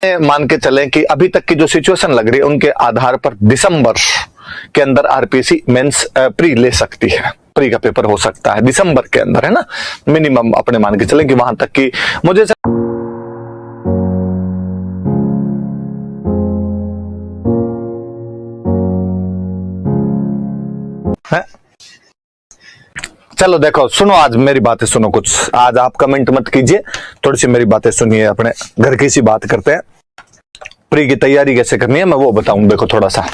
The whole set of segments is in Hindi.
मान के चलें कि अभी तक की जो सिचुएशन लग रही है उनके आधार पर दिसंबर के अंदर आरपीसी मेंस प्री ले सकती है, प्री का पेपर हो सकता है दिसंबर के अंदर, है ना। मिनिमम अपने मान के चलें कि वहां तक की मुझे है। चलो देखो, सुनो आज मेरी बातें सुनो, कुछ आज आप कमेंट मत कीजिए, थोड़ी सी मेरी बातें सुनिए, अपने घर की सी बात करते हैं। प्री की तैयारी कैसे करनी है मैं वो बताऊं, देखो थोड़ा सा।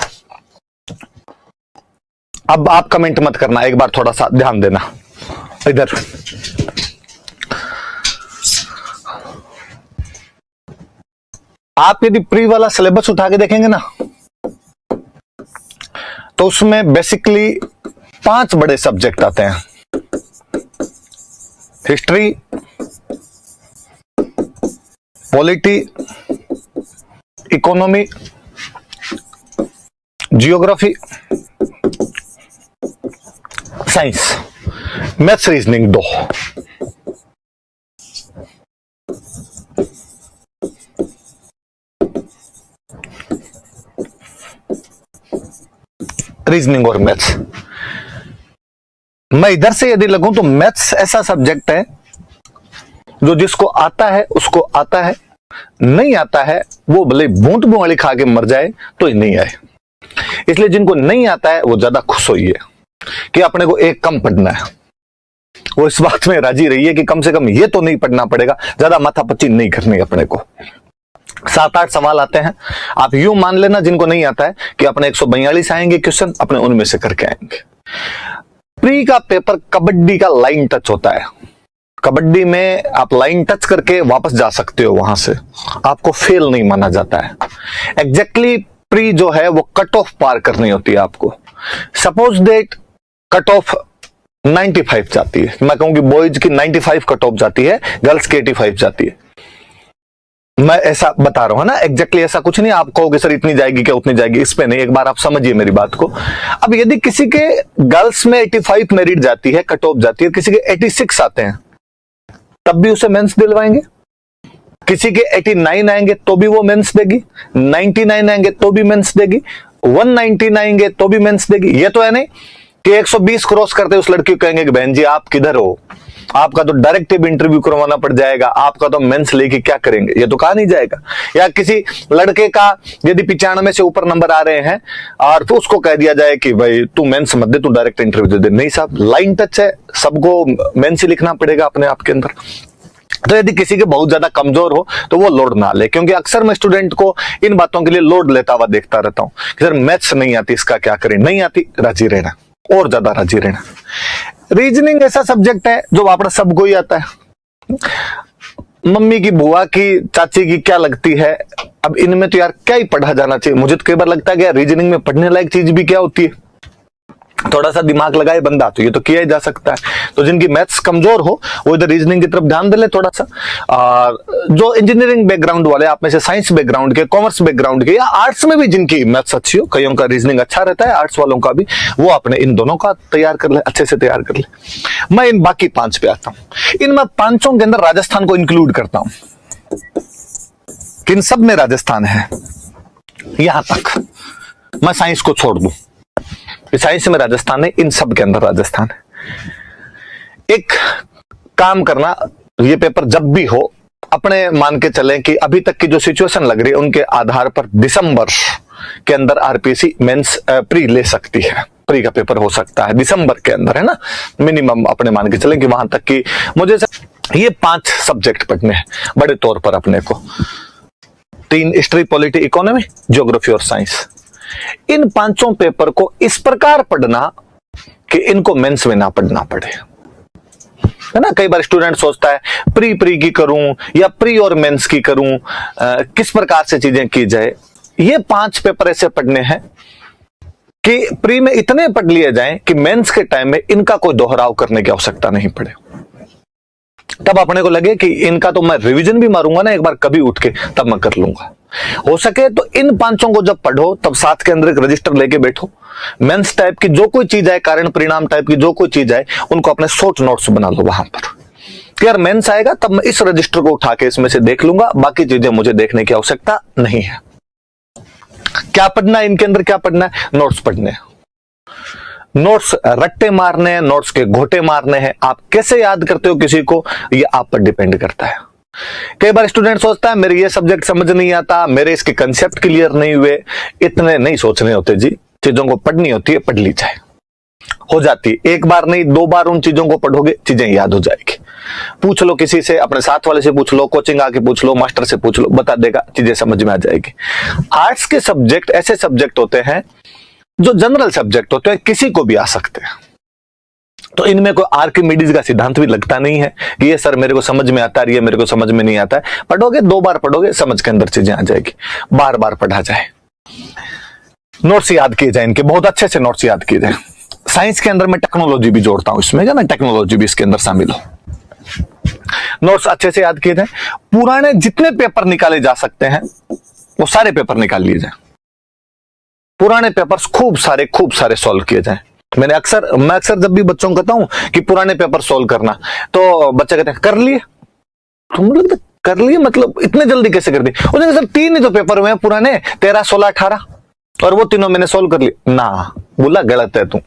अब आप कमेंट मत करना, एक बार थोड़ा सा ध्यान देना इधर। आप यदि प्री वाला सिलेबस उठा के देखेंगे ना तो उसमें बेसिकली 5 बड़े सब्जेक्ट आते हैं। History, polity, economy, geography, science, maths, reasoning 2। Reasoning और मैथ्स। मैं इधर से यदि लगूं तो मैथ्स ऐसा सब्जेक्ट है जो जिसको आता है उसको आता है, नहीं आता है वो भले बूंद वाली खा के मर जाए तो ही नहीं आए। इसलिए जिनको नहीं आता है वो ज्यादा खुश होइए कि अपने को एक कम पढ़ना है, वो इस बात में राजी रही है कि कम से कम ये तो नहीं पढ़ना पड़ेगा, ज्यादा माथापच्ची नहीं करनी अपने को। 7-8 सवाल आते हैं, आप यूं मान लेना जिनको नहीं आता है कि अपने 142 आएंगे क्वेश्चन, अपने उनमें से करके आएंगे। प्री का पेपर कबड्डी का लाइन टच होता है। कबड्डी में आप लाइन टच करके वापस जा सकते हो, वहां से आपको फेल नहीं माना जाता है। एग्जैक्टली प्री जो है वो कट ऑफ पार करनी होती है आपको। सपोज दैट कट ऑफ 95 जाती है, मैं कहूंगी बॉयज की 95 कट ऑफ जाती है, गर्ल्स की 85 जाती है। मैं ऐसा बता रहा हूं ना, एग्जैक्टली ऐसा कुछ नहीं आप कहोगे सर इतनी जाएगी क्या उतनी जाएगी, इस पे नहीं, एक बार आप समझिए मेरी बात को। अब यदि किसी के गर्ल्स में 85 मेरिट जाती है, कट ऑफ जाती है, किसी के 86 आते हैं तब भी उसे मेंस दिलवाएंगे। किसी के 89 आएंगे तो भी वो मेंस देगी, 99 आएंगे तो भी मेंस देगी, 199 आएंगे तो भी मेंस देगी। ये तो है नहीं कि 120 क्रॉस करते उस लड़की को कहेंगे कि बहन जी आप किधर हो, आपका तो डायरेक्ट इंटरव्यू करवाना पड़ जाएगा, आपका तो मेंस लेके क्या करेंगे, ये तो कहा नहीं जाएगा। या किसी लड़के का यदि 95 से ऊपर नंबर आ रहे हैं और तो उसको कह दिया जाए कि भाई तू मेंस मत दे, तू डायरेक्ट इंटरव्यू दे दे। नहीं साहब, लाइन टच है, सबको मेंस ही लिखना पड़ेगा अपने आप के अंदर। तो यदि किसी के बहुत ज्यादा कमजोर हो तो वो लोड ना ले, क्योंकि अक्सर मैं स्टूडेंट को इन बातों के लिए लोड लेता हुआ देखता रहता हूं कि सर मैथ्स नहीं आती, इसका क्या करें। नहीं आती, राजी रहना, और ज्यादा राजी रहना। रीजनिंग ऐसा सब्जेक्ट है जो आपने सबको ही आता है। मम्मी की, बुआ की, चाची की क्या लगती है, अब इनमें तो यार क्या ही पढ़ा जाना चाहिए। मुझे तो कई बार लगता है कि यार रीजनिंग में पढ़ने लायक चीज भी क्या होती है, थोड़ा सा दिमाग लगाए बंदा तो ये तो किया ही जा सकता है। तो जिनकी मैथ्स कमजोर हो वो इधर रीजनिंग की तरफ ध्यान दे ले थोड़ा सा। और जो इंजीनियरिंग बैकग्राउंड वाले, आप में से साइंस बैकग्राउंड के, कॉमर्स बैकग्राउंड के, या आर्ट्स में भी जिनकी मैथ्स अच्छी हो, कईयों का रीजनिंग अच्छा रहता है, आर्ट्स वालों का भी, वो अपने इन दोनों का तैयार कर ले, अच्छे से तैयार कर ले। मैं इन बाकी 5 पे आता हूं। इन मैं 5 के अंदर राजस्थान को इंक्लूड करता हूं कि इन सब में राजस्थान है। यहां तक मैं साइंस को छोड़ दूं, साइंस में राजस्थान है, इन सब के अंदर राजस्थान है। एक काम करना, ये पेपर जब भी हो अपने मान के चलें कि अभी तक की जो सिचुएशन लग रही है उनके आधार पर दिसंबर के अंदर आरपीसी मेंस प्री ले सकती है, प्री का पेपर हो सकता है दिसंबर के अंदर, है ना। मिनिमम अपने मान के चलें कि वहां तक की मुझे ये 5 सब्जेक्ट पढ़ने हैं बड़े तौर पर अपने को। 3 हिस्ट्री, पॉलिटी, इकोनॉमी, ज्योग्राफी और साइंस। इन 5 पेपर को इस प्रकार पढ़ना कि इनको मेंस में ना पढ़ना पड़े, है ना। कई बार स्टूडेंट सोचता है प्री की करूं या प्री और मेंस की करूं, किस प्रकार से चीजें की जाए। ये 5 पेपर ऐसे पढ़ने हैं कि प्री में इतने पढ़ लिए जाएं कि मेंस के टाइम में इनका कोई दोहराव करने की आवश्यकता नहीं पड़े। तब अपने को लगे कि इनका तो मैं रिवीजन भी मारूंगा ना एक बार कभी उठ के, तब मैं कर लूंगा। हो सके तो इन 5 को जब पढ़ो तब साथ के अंदर एक रजिस्टर लेके बैठो, मेंस टाइप की जो कोई चीज आए, कारण परिणाम टाइप की जो कोई चीज आए, उनको अपने शॉर्ट नोट्स बना लो वहां पर, कि यार मेंस आएगा तब मैं इस रजिस्टर को उठा के इसमें से देख लूंगा, बाकी चीजें मुझे देखने की आवश्यकता नहीं है। क्या पढ़ना है इनके अंदर, क्या पढ़ना है? नोट्स पढ़ने हैं, नोट्स रट्टे मारने हैं, नोट्स के घोटे मारने हैं। आप कैसे याद करते हो किसी को, ये आप पर डिपेंड करता है। कई बार स्टूडेंट सोचता है मेरे ये सब्जेक्ट समझ नहीं आता, मेरे इसके कंसेप्ट क्लियर नहीं हुए। इतने नहीं सोचने होते जी, चीजों को पढ़नी होती है, पढ़ ली जाए, हो जाती है। एक बार नहीं 2 बार उन चीजों को पढ़ोगे, चीजें याद हो जाएगी। पूछ लो किसी से, अपने साथ वाले से पूछ लो, कोचिंग आके पूछ लो, मास्टर से पूछ लो, बता देगा, चीजें समझ में आ जाएगी। आर्ट्स के सब्जेक्ट ऐसे सब्जेक्ट होते हैं जो जनरल सब्जेक्ट होते हैं, किसी को भी आ सकते हैं। तो इनमें कोई आर्किमिडीज का सिद्धांत भी लगता नहीं है कि ये सर मेरे को समझ में आता है, ये मेरे को समझ में नहीं आता है। पढ़ोगे 2 बार पढ़ोगे, समझ के अंदर चीजें आ जाएगी। बार बार पढ़ा जाए, नोट्स याद किए जाए, इनके बहुत अच्छे से नोट्स याद किए जाए। साइंस के अंदर मैं टेक्नोलॉजी भी जोड़ता हूं इसमें, क्या ना, टेक्नोलॉजी भी इसके अंदर शामिल हो। नोट्स अच्छे से याद किए जाए। पुराने जितने पेपर निकाले जा सकते हैं वो सारे पेपर निकाल लिए जाए। पुराने पेपर्स खूब सारे सॉल्व किए जाए। मैं अक्सर जब भी बच्चों को कहता हूं कि पुराने पेपर सॉल्व करना, तो बच्चे कहते हैं कर लिए। तुम लोग कर लिए मतलब इतने जल्दी कैसे कर दिए? उसने कहा सर 3 ही तो पेपर हुए हैं पुराने, 13, 16, 18, और वो तीनों मैंने सॉल्व कर लिए ना। बोला गलत है तू।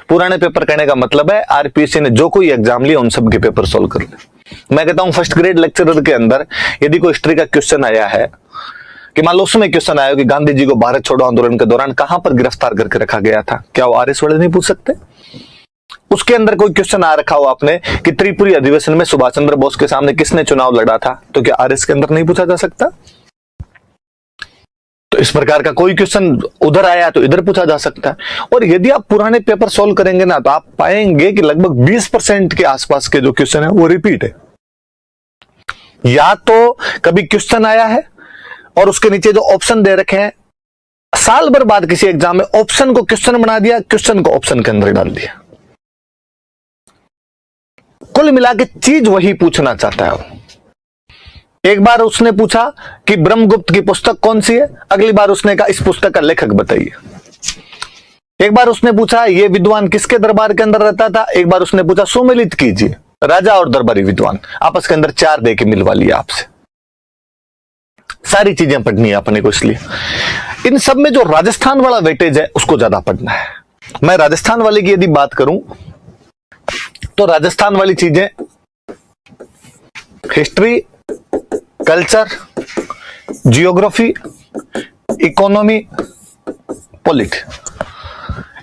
पुराने पेपर कहने का मतलब है आरपीएससी ने जो कोई एग्जाम लिया उन सब के पेपर सॉल्व कर ले। मैं कहता हूं फर्स्ट ग्रेड लेक्चरर के अंदर यदि कोई हिस्ट्री का क्वेश्चन आया है, कि मान लो उसमें क्वेश्चन आया कि गांधी जी को भारत छोड़ो आंदोलन के दौरान कहां पर गिरफ्तार करके रखा गया था, क्या वो आरएस वाले नहीं पूछ सकते? उसके अंदर कोई क्वेश्चन आ रखा हो आपने कि त्रिपुरी अधिवेशन में सुभाष चंद्र बोस के सामने किसने चुनाव लड़ा था, तो क्या आरएस के अंदर नहीं पूछा जा सकता? तो इस प्रकार का कोई क्वेश्चन उधर आया तो इधर पूछा जा सकता है। और यदि आप पुराने पेपर सॉल्व करेंगे ना, तो आप पाएंगे कि लगभग 20% के आसपास के जो क्वेश्चन है वो रिपीट है। या तो कभी क्वेश्चन आया है और उसके नीचे जो ऑप्शन दे रखे हैं, साल भर बाद किसी एग्जाम में ऑप्शन को क्वेश्चन बना दिया, क्वेश्चन को ऑप्शन के अंदर डाल दिया। कुल मिला के चीज वही पूछना चाहता है वो। एक बार उसने पूछा कि ब्रह्मगुप्त की पुस्तक कौन सी है, अगली बार उसने कहा इस पुस्तक का लेखक बताइए। एक बार उसने पूछा ये विद्वान किसके दरबार के अंदर रहता था, एक बार उसने पूछा सुमेलित कीजिए, राजा और दरबारी विद्वान आपस के अंदर 4 दे के मिलवा लिया आपसे। सारी चीजें पढ़नी है अपने को, इसलिए इन सब में जो राजस्थान वाला वेटेज है उसको ज्यादा पढ़ना है। मैं राजस्थान वाले की यदि बात करूं तो राजस्थान वाली चीजें history, culture, geography, economy, polity,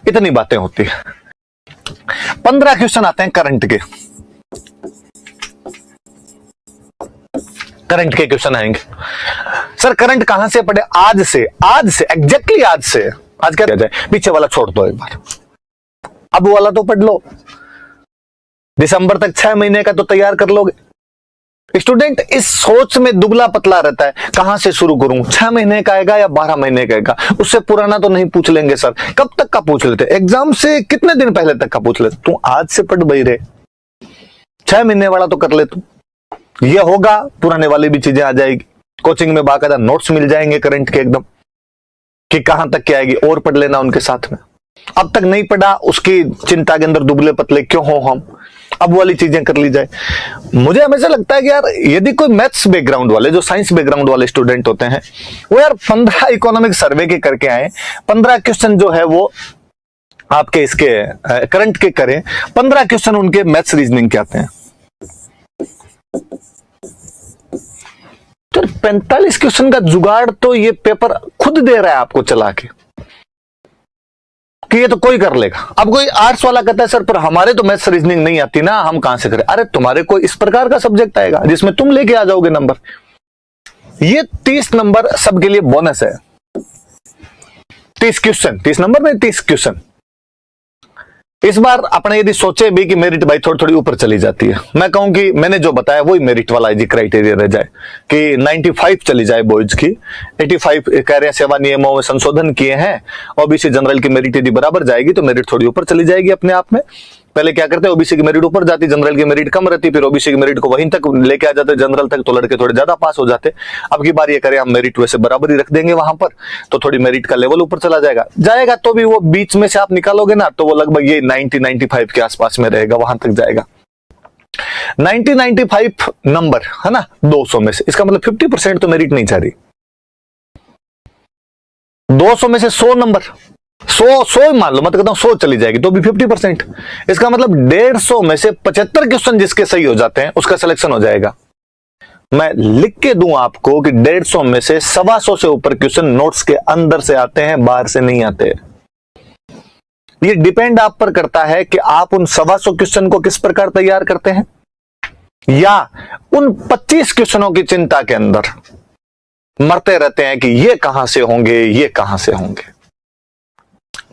इतनी बातें होती है। 15 क्वेश्चन आते हैं करंट के। करंट के क्वेश्चन आएंगे। सर करंट कहां से पढ़े? आज से एग्जैक्टली आज से। आज क्या जाए, पीछे वाला छोड़ दो एक बार, अब वाला तो पढ़ लो। दिसंबर तक 6 महीने का तो तैयार कर लोगे। स्टूडेंट इस सोच में दुबला पतला रहता है, कहां से शुरू करूं, 6 महीने का आएगा या 12 महीने का आएगा? उससे पुराना तो नहीं पूछ लेंगे सर। कब तक का पूछ लेते? एग्जाम से कितने दिन पहले तक का पूछ लेते? तू आज से पढ़ भाई रे, 6 महीने वाला तो कर ले तू। ये होगा, पुराने वाली भी चीजें आ जाएगी। कोचिंग में बाकायदा नोट्स मिल जाएंगे करंट के एकदम, कि कहां तक क्या आएगी, और पढ़ लेना उनके साथ में। अब तक नहीं पढ़ा उसकी चिंता के अंदर दुबले पतले क्यों हो हम, अब वाली चीजें कर ली जाए। मुझे हमेशा लगता है कि यार यदि कोई मैथ्स बैकग्राउंड वाले, जो साइंस बैकग्राउंड वाले स्टूडेंट होते हैं, वो यार 15 इकोनॉमिक सर्वे के करके आए, 15 क्वेश्चन जो है वो आपके इसके करंट के करें, 15 क्वेश्चन उनके मैथ्स रीजनिंग के आते हैं। तो 45 क्वेश्चन का जुगाड़ तो ये पेपर खुद दे रहा है आपको चला के, कि ये तो कोई कर लेगा। अब कोई आर्ट्स वाला कहता है सर पर हमारे तो मैथ्स रीजनिंग नहीं आती ना, हम कहां से करें? अरे तुम्हारे को इस प्रकार का सब्जेक्ट आएगा जिसमें तुम लेके आ जाओगे नंबर। ये 30 नंबर सबके लिए बोनस है। 30 क्वेश्चन, 30 नंबर में 30 क्वेश्चन। इस बार अपने यदि सोचे भी कि मेरिट भाई थोड़ी थोड़ी ऊपर चली जाती है, मैं कहूं कि मैंने जो बताया वही मेरिट वाला जी क्राइटेरिया रह जाए, कि 95 चली जाए बॉयज की, 85 कह रहे हैं सेवा नियमों में संशोधन किए हैं, ओबीसी जनरल की मेरिट यदि बराबर जाएगी तो मेरिट थोड़ी ऊपर चली जाएगी अपने आप में। पहले क्या करते, ओबीसी की मेरिट ऊपर जाती, जनरल की मेरिट कम रहती, फिर ओबीसी की मेरिट को वहीं तक लेके आ जाते जनरल तक, तो लड़के थोड़े ज्यादा पास हो जाते। अब की बार ये करें हम मेरिट वैसे बराबर ही रख देंगे वहां पर, तो थोड़ी मेरिट का लेवल ऊपर चला जाएगा तो भी वो बीच में से आप निकालोगे ना, तो वो लगभग ये 90-95 के आसपास में रहेगा, वहां तक जाएगा। 95 नंबर है ना 200 में से, इसका मतलब 50% तो मेरिट नहीं चाह रही। 200 में से 100 नंबर, 100 मान लो, मत कहता हूं 100 चली जाएगी तो भी 50%। इसका मतलब 150 में से 75 क्वेश्चन जिसके सही हो जाते हैं उसका सिलेक्शन हो जाएगा। मैं लिख के दूं आपको कि 150 में से 125 से ऊपर क्वेश्चन नोट्स के अंदर से आते हैं, बाहर से नहीं आते। ये डिपेंड आप पर करता है कि आप उन 125 क्वेश्चन को किस प्रकार तैयार करते हैं, या उन 25 क्वेश्चनों की चिंता के अंदर मरते रहते हैं कि ये कहां से होंगे, ये कहां से होंगे।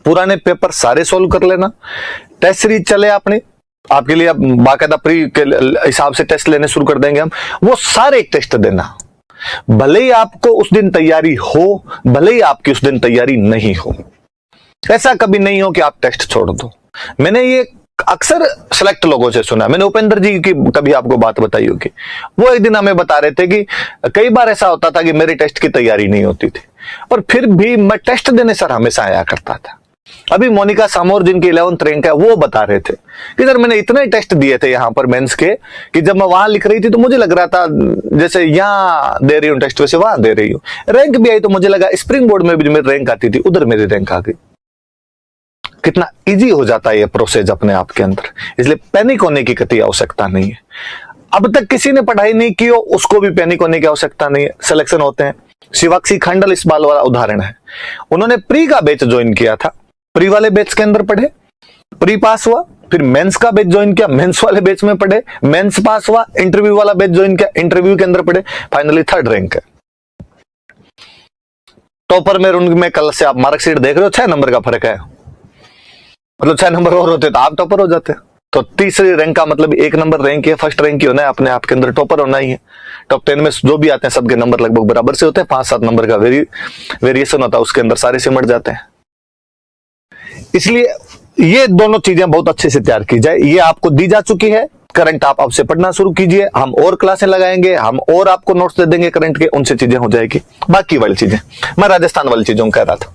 पुराने पेपर सारे सोल्व कर लेना। टेस्ट सीरीज चले आपने, आपके लिए अब बाकायदा प्री के हिसाब से टेस्ट लेने शुरू कर देंगे हम, वो सारे टेस्ट देना। भले ही आपको उस दिन तैयारी हो, भले ही आपकी उस दिन तैयारी नहीं हो, ऐसा कभी नहीं हो कि आप टेस्ट छोड़ दो। मैंने ये अक्सर सेलेक्ट लोगों से सुना। मैंने उपेंद्र जी की कभी आपको बात बताई होगी, वो एक दिन हमें बता रहे थे कि कई बार ऐसा होता था कि मेरे टेस्ट की तैयारी नहीं होती थी और फिर भी मैं टेस्ट देने सर हमेशा आया करता था। अभी मोनिका सामोर जिनकी 11th रैंक है, वो बता रहे थे कि सर मैंने इतने टेस्ट दिए थे यहां पर मेंस के कि जब मैं वहां लिख रही थी तो मुझे लग रहा था जैसे यहां दे रही हूं टेस्ट वैसे वहां दे रही हूं। रैंक भी आई तो मुझे लगा स्प्रिंग बोर्ड में भी मेरी रैंक आती थी, उधर मेरी रैंक आ गई। कितना इजी हो जाता है ये प्रोसेस अपने आप के अंदर, इसलिए पैनिक होने की कतई आवश्यकता नहीं है। अब तक किसी ने पढ़ाई नहीं की हो उसको भी पैनिक होने की आवश्यकता नहीं है। सिलेक्शन होते हैं। शिवाक्षी खंडल इस बाल वाला उदाहरण है। उन्होंने प्री का बैच ज्वाइन किया था, प्री वाले बैच के अंदर पढ़े, प्री पास हुआ, फिर मेंस का बैच ज्वाइन किया, मेंस वाले बैच में पढ़े, मेंस पास हुआ, इंटरव्यू वाला बैच ज्वाइन किया, इंटरव्यू के अंदर पढ़े, फाइनली 3rd रैंक है। टॉपर में उनमें कल से आप मार्कशीट देख रहे हो, 6 नंबर का फर्क है, मतलब 6 नंबर और होते तो आप टॉपर हो जाते। तो 3री रैंक का मतलब 1 नंबर रैंक है, 1st रैंक ही होना है, अपने आप के अंदर टॉपर होना ही है। टॉप 10 में जो भी आते हैं सबके नंबर लगभग बराबर से होते हैं, 5-7 नंबर का वेरिएशन होता है, उसके अंदर सारे सिमट जाते हैं। इसलिए ये दोनों चीजें बहुत अच्छे से तैयार की जाए। ये आपको दी जा चुकी है, करंट आप अब से पढ़ना शुरू कीजिए। हम और क्लासें लगाएंगे, हम और आपको नोट्स दे देंगे करंट के, उनसे चीजें हो जाएगी। बाकी वाली चीजें मैं राजस्थान वाली चीजों कह रहा था।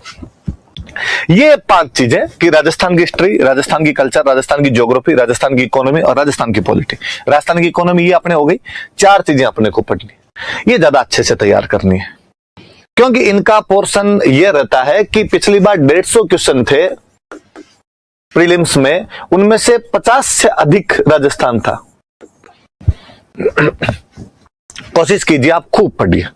ये 5 चीजें कि राजस्थान की हिस्ट्री, राजस्थान की कल्चर, राजस्थान की ज्योग्राफी, राजस्थान की इकोनॉमी और राजस्थान की पॉलिटी। राजस्थान की इकोनॉमी ये अपने हो गई, 4 चीजें अपने को पढ़नी, ये ज्यादा अच्छे से तैयार करनी है, क्योंकि इनका पोर्शन ये रहता है कि पिछली बार 150 क्वेश्चन थे प्रीलिम्स में, उनमें से 50 से अधिक राजस्थान था। कोशिश कीजिए आप खूब पढ़िए।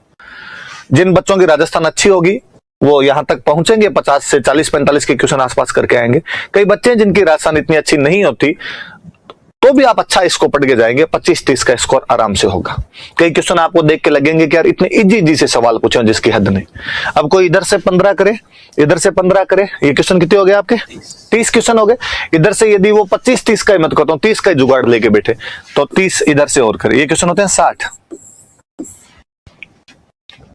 जिन बच्चों की राजस्थान अच्छी होगी वो यहां तक पहुंचेंगे, 50 से 40-45 के क्वेश्चन आसपास करके आएंगे। कई बच्चे हैं जिनकी राजस्थान इतनी अच्छी नहीं होती तो भी आप अच्छा इसको पढ़ के जाएंगे, 25-30 का स्कोर आराम से होगा। कई क्वेश्चन आपको देख के लगेंगे कि यार इतने इजी से सवाल पूछे जिसकी हद नहीं। अब कोई इधर से 15 करे, इधर से 15 करे, ये क्वेश्चन कितने हो गए आपके? 30 क्वेश्चन हो गए। इधर से यदि वो 25-30 का ही मत कहता हूं, 30 का ही जुगाड़ लेके बैठे तो 30 इधर से और करे, ये क्वेश्चन होते हैं 60।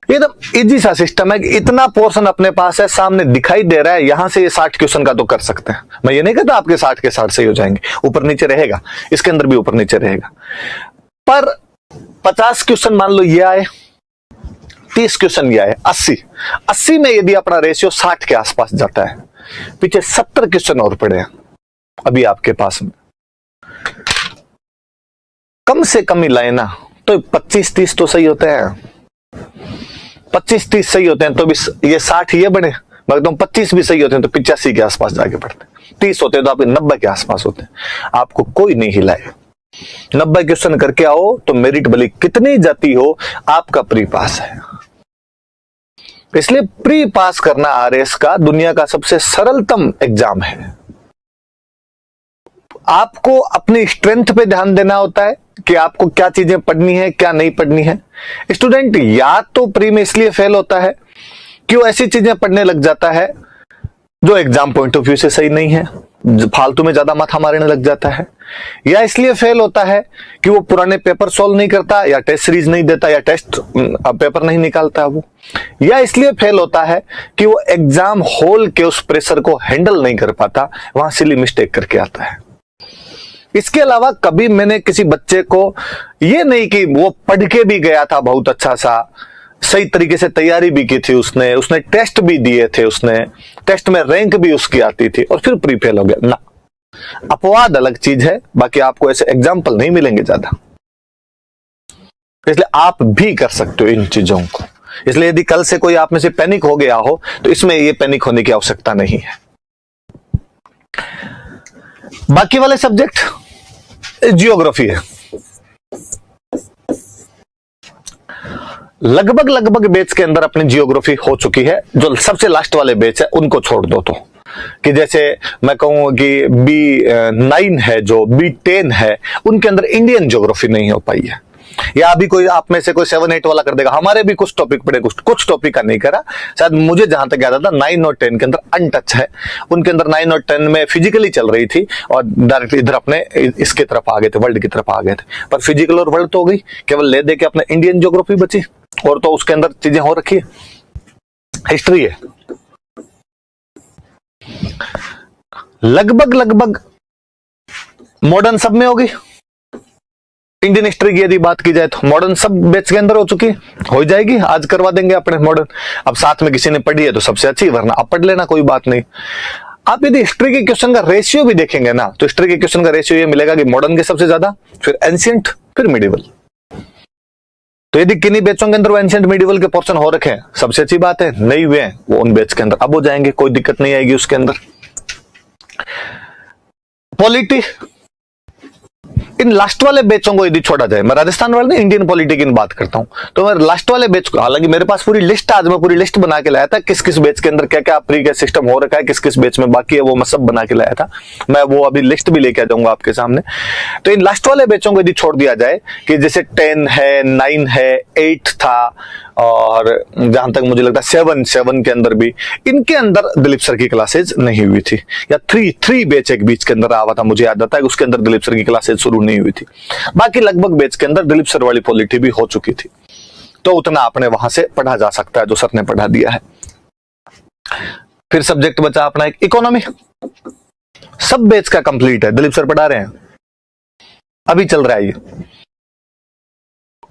एकदम इजी सा सिस्टम है कि इतना पोर्शन अपने पास है, सामने दिखाई दे रहा है, यहां से ये 60 क्वेश्चन का तो कर सकते हैं। मैं ये नहीं कहता आपके 60 के 60 सही हो जाएंगे, ऊपर नीचे रहेगा, इसके अंदर भी ऊपर नीचे रहेगा। पर 50 क्वेश्चन मान लो ये आए, 30 क्वेश्चन ये आए, 80 में यदि अपना रेशियो 60 के आसपास जाता है, पीछे 70 क्वेश्चन और पड़े हैं अभी आपके पास में, कम से कम ही लाए ना तो 25-30 तो सही होते हैं। 25-30 सही होते हैं तो भी ये 60 ये बने, एकदम 25 भी सही होते हैं तो 85 के आसपास जाके पड़ते हैं। 30 होते हैं तो आपके 90 के आसपास होते हैं। आपको कोई नहीं हिलाए, 90 क्वेश्चन करके आओ तो मेरिट भले कितनी जाती हो, आपका प्री पास है। इसलिए प्री पास करना आरएस का दुनिया का सबसे सरलतम एग्जाम है। आपको अपनी स्ट्रेंथ पे ध्यान देना होता है कि आपको क्या चीजें पढ़नी है, क्या नहीं पढ़नी है। स्टूडेंट या तो प्री में इसलिए फेल होता है कि वो ऐसी चीजें पढ़ने लग जाता है जो एग्जाम पॉइंट ऑफ व्यू से सही नहीं है, फालतू में ज्यादा माथा मारने लग जाता है, या इसलिए फेल होता है कि वो पुराने पेपर सॉल्व नहीं करता, या टेस्ट सीरीज नहीं देता, या टेस्ट पेपर नहीं निकालता वो, या इसलिए फेल होता है कि वो एग्जाम हॉल के उस प्रेशर को हैंडल नहीं कर पाता, वहां सिली मिस्टेक करके आता है। इसके अलावा कभी मैंने किसी बच्चे को ये नहीं कि वो पढ़ के भी गया था बहुत अच्छा सा, सही तरीके से तैयारी भी की थी उसने टेस्ट भी दिए थे, उसने टेस्ट में रैंक भी उसकी आती थी और फिर प्री फेल हो गया ना। अपवाद अलग चीज है, बाकी आपको ऐसे एग्जाम्पल नहीं मिलेंगे ज्यादा। इसलिए आप भी कर सकते हो इन चीजों को। इसलिए यदि कल से कोई आप में से पैनिक हो गया हो तो इसमें ये पैनिक होने की आवश्यकता नहीं है। बाकी वाले सब्जेक्ट जियोग्राफी है। लगभग बैच के अंदर अपनी जियोग्राफी हो चुकी है। जो सबसे लास्ट वाले बैच है उनको छोड़ दो तो, कि जैसे मैं कहूं कि B9 है, जो B10 है, उनके अंदर इंडियन ज्योग्राफी नहीं हो पाई है। या अभी कोई आप में से कोई 7-8 वाला कर देगा। हमारे भी कुछ टॉपिक पड़े, कुछ टॉपिक का नहीं करा। शायद मुझे जहां तक याद आता 9 और 10 के अंदर अनटच है। उनके अंदर 9 और 10 में फिजिकली चल रही थी और डायरेक्टली इधर अपने इसके तरफ आ गए थे, वर्ल्ड की तरफ आ गए थे। पर फिजिकल और वर्ल्ड तो हो गई, केवल ले दे के अपने इंडियन ज्योग्राफी बची, और तो उसके अंदर चीजें हो रखी है। हिस्ट्री है लगभग मॉडर्न सब में होगी। इंडियन हिस्ट्री की यदि बात की जाए तो मॉडर्न सब बैच के अंदर हो चुकी है, हो जाएगी। आज करवा देंगे अपने मॉडर्न। अब साथ में किसी ने पढ़ी है तो सबसे अच्छी, वरना आप पढ़ लेना, कोई बात नहीं। आप यदि हिस्ट्री के क्वेश्चन का रेशियो भी देखेंगे ना, तो हिस्ट्री के क्वेश्चन का रेशियो ये मिलेगा कि मॉडर्न के सबसे ज्यादा, फिर एंशिएंट, फिर मिडिवल। तो यदि किन्हीं बैचों के अंदर वो एंशिएंट मिडिवल के पोर्शन हो रखे हैं, सबसे अच्छी बात है। नहीं हुए हैं वो उन बैच के अंदर अब हो जाएंगे, कोई दिक्कत नहीं आएगी उसके अंदर। पॉलिटी, इन लास्ट वाले बैचों को यदि छोड़ा जाए, मैं राजस्थान वाले इंडियन पॉलिटी की बात करता हूं, तो मैं लास्ट वाले बैच को, हालांकि मेरे पास पूरी लिस्ट, आज मैं पूरी लिस्ट बना के लाया था किस किस बैच के अंदर क्या क्या प्री का सिस्टम हो रखा है, किस किस बैच में बाकी है, वो मैं सब बना के लाया था। मैं वो अभी लिस्ट भी लेके आ जाऊंगा आपके सामने। तो इन लास्ट वाले बैचों को यदि छोड़ दिया जाए, कि जैसे 10 है, 9 है, 8 था, और जहां तक मुझे लगता है 7 के अंदर भी, इनके अंदर दिलीप सर की क्लासेज नहीं हुई थी। या 3 बैच एक बीच के अंदर आवा था, मुझे याद आता है, उसके अंदर दिलीप सर की क्लासेज शुरू नहीं हुई थी। बाकी लगभग बैच के अंदर दिलीप सर वाली पॉलिटी भी हो चुकी थी। तो उतना आपने वहां से पढ़ा जा सकता है जो सर ने पढ़ा दिया है। फिर सब्जेक्ट बचा अपना एक इकोनॉमी। सब बैच का कंप्लीट है, दिलीप सर पढ़ा रहे हैं, अभी चल रहा है ये।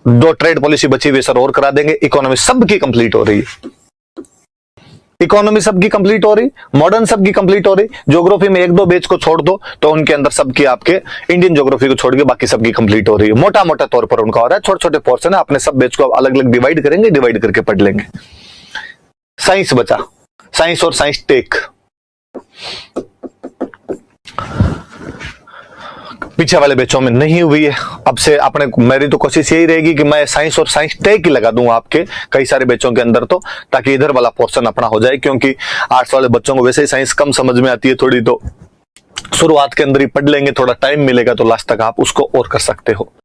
2 ट्रेड पॉलिसी बची हुई सर और करा देंगे। इकोनॉमी सबकी कंप्लीट हो रही है, इकोनॉमी सबकी कंप्लीट हो रही, मॉडर्न सबकी कंप्लीट हो रही। ज्योग्राफी में 1-2 बैच को छोड़ दो तो उनके अंदर सबकी, आपके इंडियन ज्योग्राफी को छोड़ के बाकी सबकी कंप्लीट हो रही है। मोटा मोटा तौर पर उनका हो रहा है, छोटे छोटे पोर्शन है, अपने सब बैच को अलग अलग डिवाइड करेंगे, डिवाइड करके पढ़ लेंगे। साइंस बचा, साइंस और साइंस टेक। पीछे वाले बैचों में नहीं हुई है। अब से अपने, मेरी तो कोशिश यही रहेगी कि मैं साइंस और साइंस टेक ही लगा दूं आपके कई सारे बैचों के अंदर, तो ताकि इधर वाला पोर्शन अपना हो जाए। क्योंकि आर्ट्स वाले बच्चों को वैसे ही साइंस कम समझ में आती है थोड़ी, तो शुरुआत के अंदर ही पढ़ लेंगे, थोड़ा टाइम मिलेगा तो लास्ट तक आप उसको और कर सकते हो।